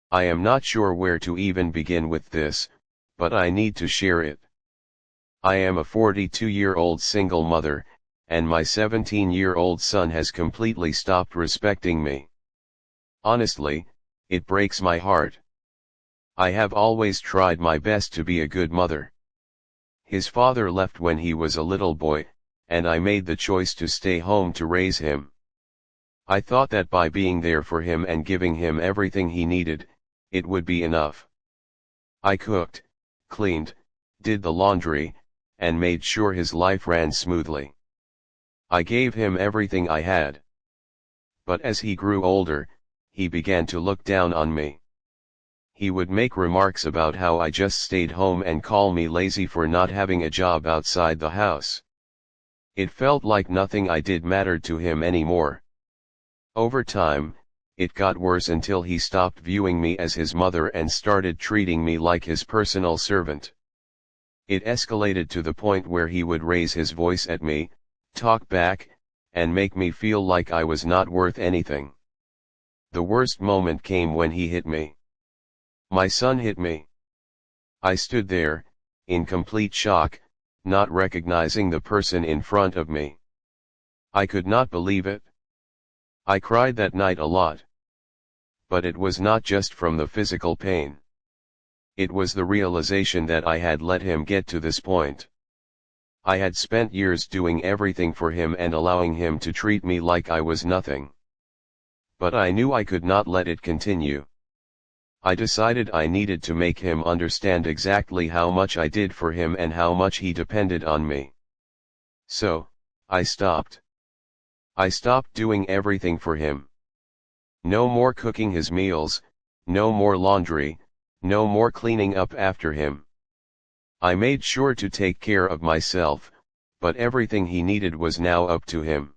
I am not sure where to even begin with this, but I need to share it. I am a 42-year-old single mother, and my 17-year-old son has completely stopped respecting me. Honestly, it breaks my heart. I have always tried my best to be a good mother. His father left when he was a little boy, and I made the choice to stay home to raise him. I thought that by being there for him and giving him everything he needed, it would be enough. I cooked, cleaned, did the laundry, and made sure his life ran smoothly. I gave him everything I had. But as he grew older, he began to look down on me. He would make remarks about how I just stayed home and call me lazy for not having a job outside the house. It felt like nothing I did mattered to him anymore. Over time, it got worse until he stopped viewing me as his mother and started treating me like his personal servant. It escalated to the point where he would raise his voice at me, talk back, and make me feel like I was not worth anything. The worst moment came when he hit me. My son hit me. I stood there, in complete shock, not recognizing the person in front of me. I could not believe it. I cried that night a lot. But it was not just from the physical pain. It was the realization that I had let him get to this point. I had spent years doing everything for him and allowing him to treat me like I was nothing. But I knew I could not let it continue. I decided I needed to make him understand exactly how much I did for him and how much he depended on me. So, I stopped. I stopped doing everything for him. No more cooking his meals, no more laundry, no more cleaning up after him. I made sure to take care of myself, but everything he needed was now up to him.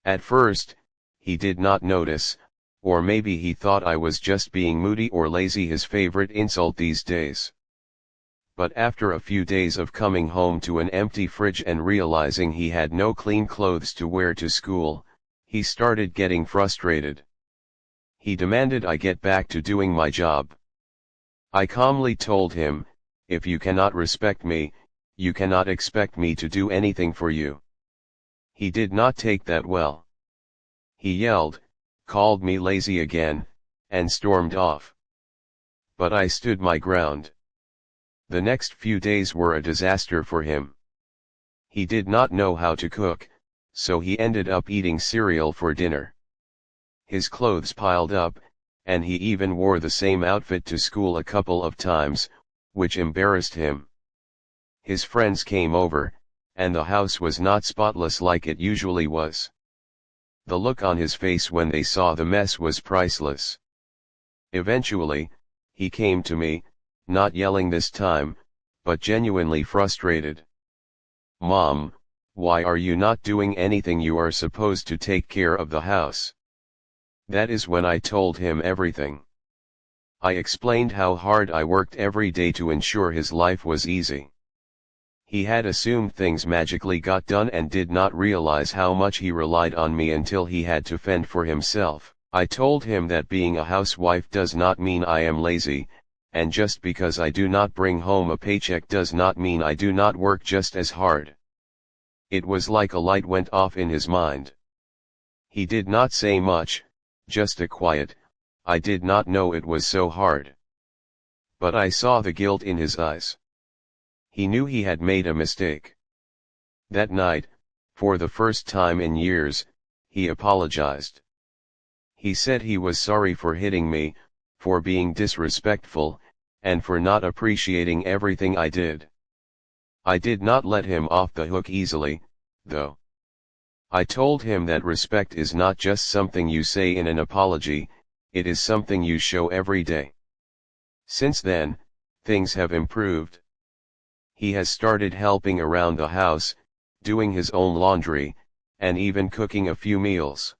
At first, he did not notice, or maybe he thought I was just being moody or lazy, his favorite insult these days. But after a few days of coming home to an empty fridge and realizing he had no clean clothes to wear to school, he started getting frustrated. He demanded I get back to doing my job. I calmly told him, if you cannot respect me, you cannot expect me to do anything for you. He did not take that well. He yelled, called me lazy again, and stormed off. But I stood my ground. The next few days were a disaster for him. He did not know how to cook, so he ended up eating cereal for dinner. His clothes piled up, and he even wore the same outfit to school a couple of times, which embarrassed him. His friends came over, and the house was not spotless like it usually was. The look on his face when they saw the mess was priceless. Eventually, he came to me, not yelling this time, but genuinely frustrated. Mom, why are you not doing anything? You are supposed to take care of the house. That is when I told him everything. I explained how hard I worked every day to ensure his life was easy. He had assumed things magically got done and did not realize how much he relied on me until he had to fend for himself. I told him that being a housewife does not mean I am lazy, and just because I do not bring home a paycheck does not mean I do not work just as hard. It was like a light went off in his mind. He did not say much, just a quiet, I did not know it was so hard. But I saw the guilt in his eyes. He knew he had made a mistake. That night, for the first time in years, he apologized. He said he was sorry for hitting me, for being disrespectful, and for not appreciating everything I did. I did not let him off the hook easily, though. I told him that respect is not just something you say in an apology, it is something you show every day. Since then, things have improved. He has started helping around the house, doing his own laundry, and even cooking a few meals.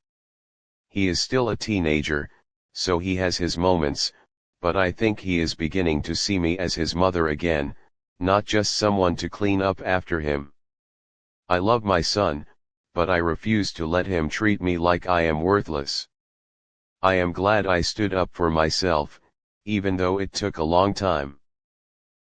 He is still a teenager, so he has his moments, but I think he is beginning to see me as his mother again, not just someone to clean up after him. I love my son, but I refuse to let him treat me like I am worthless. I am glad I stood up for myself, even though it took a long time.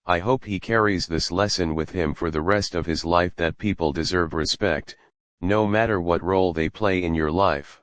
I hope he carries this lesson with him for the rest of his life, that people deserve respect, no matter what role they play in your life.